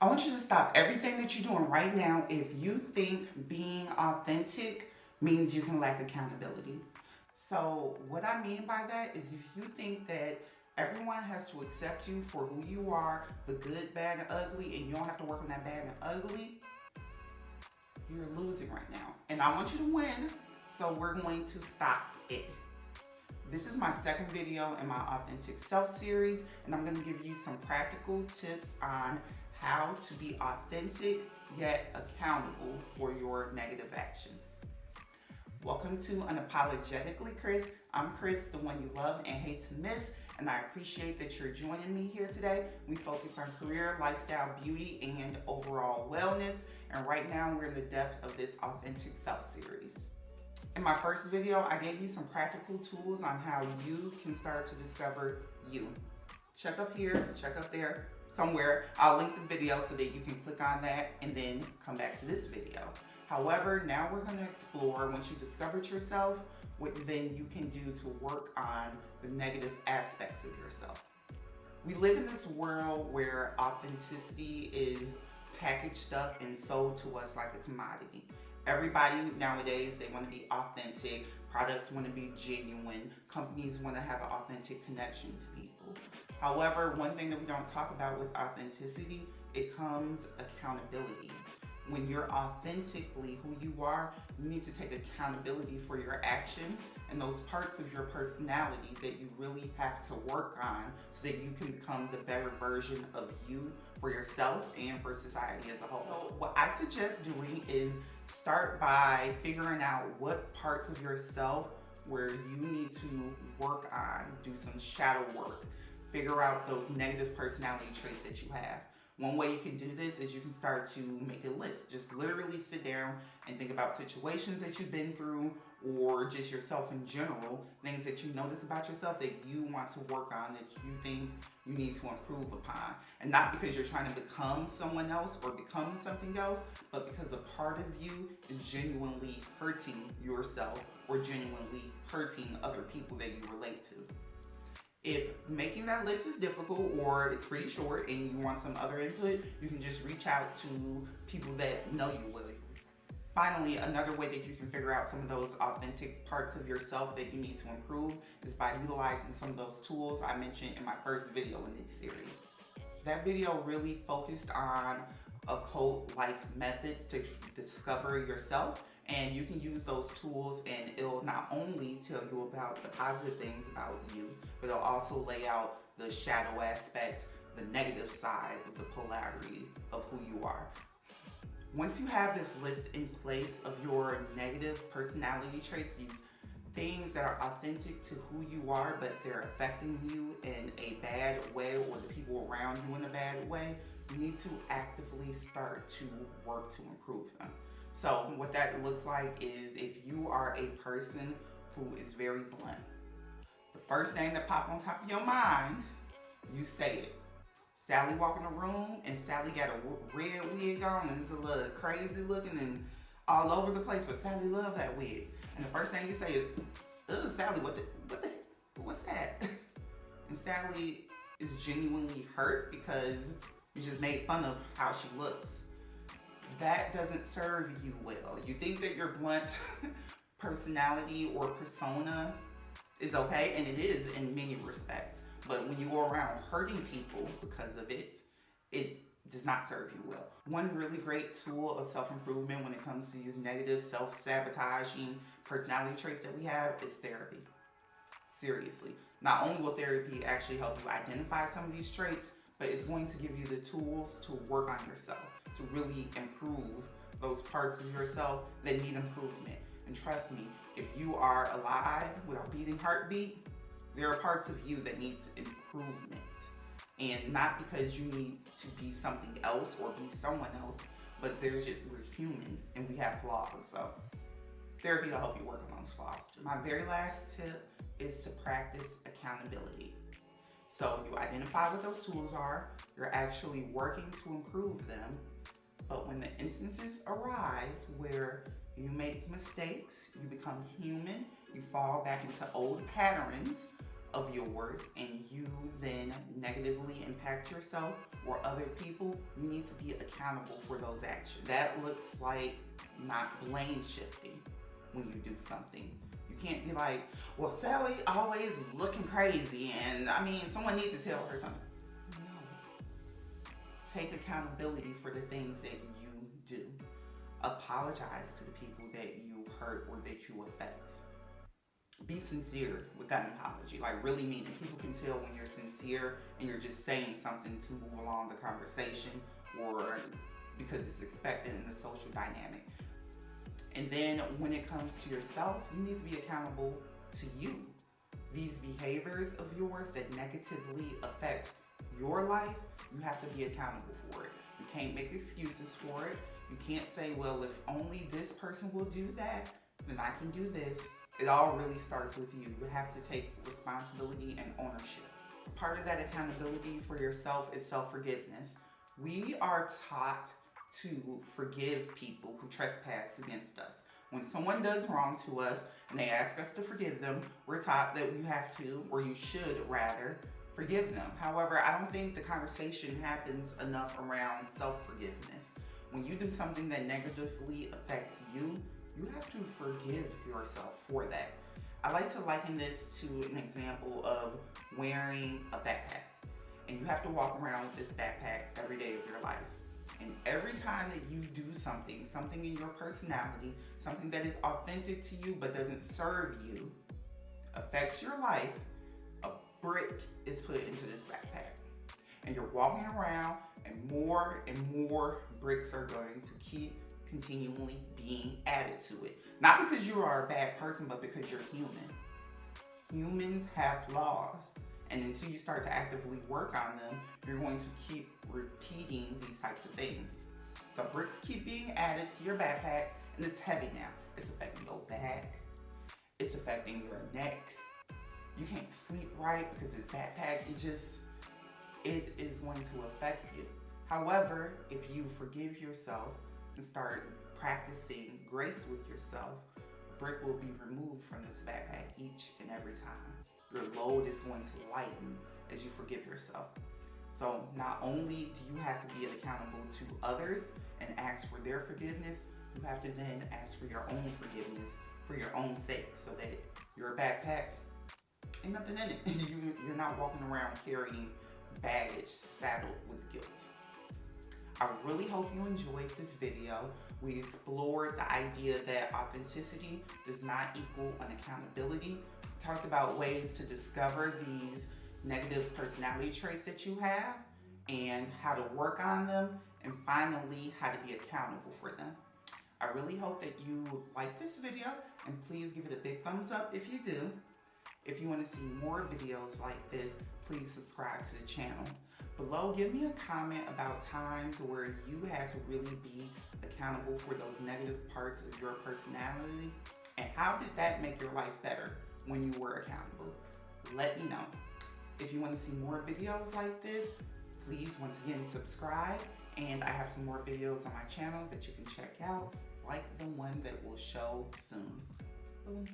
I want you to stop everything that you're doing right now if you think being authentic means you can lack accountability. So, what I mean by that is if you think that everyone has to accept you for who you are, the good, bad, and ugly, and you don't have to work on that bad and ugly, you're losing right now. And I want you to win, so we're going to stop it. This is my second video in my Authentic Self series, and I'm going to give you some practical tips on how to be authentic yet accountable for your negative actions. Welcome to Unapologetically Chris. I'm Chris, the one you love and hate to miss, and I appreciate that you're joining me here today. We focus on career, lifestyle, beauty, and overall wellness, and right now we're in the depth of this Authentic Self series. In my first video, I gave you some practical tools on how you can start to discover you. Check up here, check up there, somewhere. I'll link the video so that you can click on that and then come back to this video. However, now we're going to explore, once you discovered yourself, what then you can do to work on the negative aspects of yourself. We live in this world where authenticity is packaged up and sold to us like a commodity. Everybody nowadays, they want to be authentic, products want to be genuine, companies want to have an authentic connection to people. However, one thing that we don't talk about with authenticity, it comes accountability. When you're authentically who you are, you need to take accountability for your actions and those parts of your personality that you really have to work on so that you can become the better version of you for yourself and for society as a whole. So what I suggest doing is start by figuring out what parts of yourself where you need to work on, do some shadow work, figure out those negative personality traits that you have. One way you can do this is you can start to make a list. Just literally sit down and think about situations that you've been through or just yourself in general, things that you notice about yourself that you want to work on, that you think you need to improve upon. And not because you're trying to become someone else or become something else, but because a part of you is genuinely hurting yourself or genuinely hurting other people that you relate to. If making that list is difficult or it's pretty short and you want some other input, you can just reach out to people that know you well. Finally, another way that you can figure out some of those authentic parts of yourself that you need to improve is by utilizing some of those tools I mentioned in my first video in this series. That video really focused on occult-like methods to discover yourself. And you can use those tools and it'll not only tell you about the positive things about you, but it'll also lay out the shadow aspects, the negative side of the polarity of who you are. Once you have this list in place of your negative personality traits, these things that are authentic to who you are, but they're affecting you in a bad way or the people around you in a bad way, you need to actively start to work to improve them. So what that looks like is if you are a person who is very blunt, the first thing that pops on top of your mind, you say it. Sally walk in the room and Sally got a red wig on and it's a little crazy looking and all over the place, but Sally love that wig. And the first thing you say is, "Ugh, Sally, what's that?" And Sally is genuinely hurt because you just made fun of how she looks. That doesn't serve you well. You think that your blunt personality or persona is okay, and it is in many respects. But when you go around hurting people because of it, it does not serve you well. One really great tool of self-improvement when it comes to these negative, self-sabotaging personality traits that we have is therapy. Seriously. Not only will therapy actually help you identify some of these traits, but it's going to give you the tools to work on yourself, to really improve those parts of yourself that need improvement. And trust me, if you are alive with a beating heartbeat, there are parts of you that need improvement. And not because you need to be something else or be someone else, but we're human and we have flaws. So therapy will help you work on those flaws too. My very last tip is to practice accountability. So you identify what those tools are, you're actually working to improve them, but when the instances arise where you make mistakes, you become human, you fall back into old patterns of yours and you then negatively impact yourself or other people, you need to be accountable for those actions. That looks like not blame shifting when you do something. You can't be like, well, Sally always looking crazy and I mean, someone needs to tell her something. No. Take accountability for the things that you do. Apologize to the people that you hurt or that you affect. Be sincere with that apology, like really mean it. People can tell when you're sincere and you're just saying something to move along the conversation or because it's expected in the social dynamic. And then when it comes to yourself, you need to be accountable to you. These behaviors of yours that negatively affect your life, you have to be accountable for it. You can't make excuses for it. You can't say, well, if only this person will do that, then I can do this. It all really starts with you. You have to take responsibility and ownership. Part of that accountability for yourself is self-forgiveness. We are taught to forgive people who trespass against us. When someone does wrong to us and they ask us to forgive them, we're taught that you have to, or you should rather, forgive them. However, I don't think the conversation happens enough around self-forgiveness. When you do something that negatively affects you, you have to forgive yourself for that. I like to liken this to an example of wearing a backpack. And you have to walk around with this backpack every day of your life. And every time that you do something in your personality, something that is authentic to you but doesn't serve you, affects your life, a brick is put into this backpack. And you're walking around and more bricks are going to keep continually being added to it. Not because you are a bad person, but because you're human. Humans have flaws. And until you start to actively work on them, you're going to keep repeating these types of things. So bricks keep being added to your backpack, and it's heavy now. It's affecting your back. It's affecting your neck. You can't sleep right because this backpack, it is going to affect you. However, if you forgive yourself and start practicing grace with yourself, the brick will be removed from this backpack each and every time. Your load is going to lighten as you forgive yourself. So not only do you have to be accountable to others and ask for their forgiveness, you have to then ask for your own forgiveness for your own sake so that your backpack ain't nothing in it. You're not walking around carrying baggage saddled with guilt. I really hope you enjoyed this video. We explored the idea that authenticity does not equal unaccountability. We talked about ways to discover these negative personality traits that you have and how to work on them, and finally how to be accountable for them. I really hope that you like this video, and please give it a big thumbs up if you do. If you want to see more videos like this, please subscribe to the channel. Below, give me a comment about times where you had to really be accountable for those negative parts of your personality, and how did that make your life better when you were accountable? Let me know. If you want to see more videos like this, please once again subscribe, and I have some more videos on my channel that you can check out, like the one that will show soon. Boom.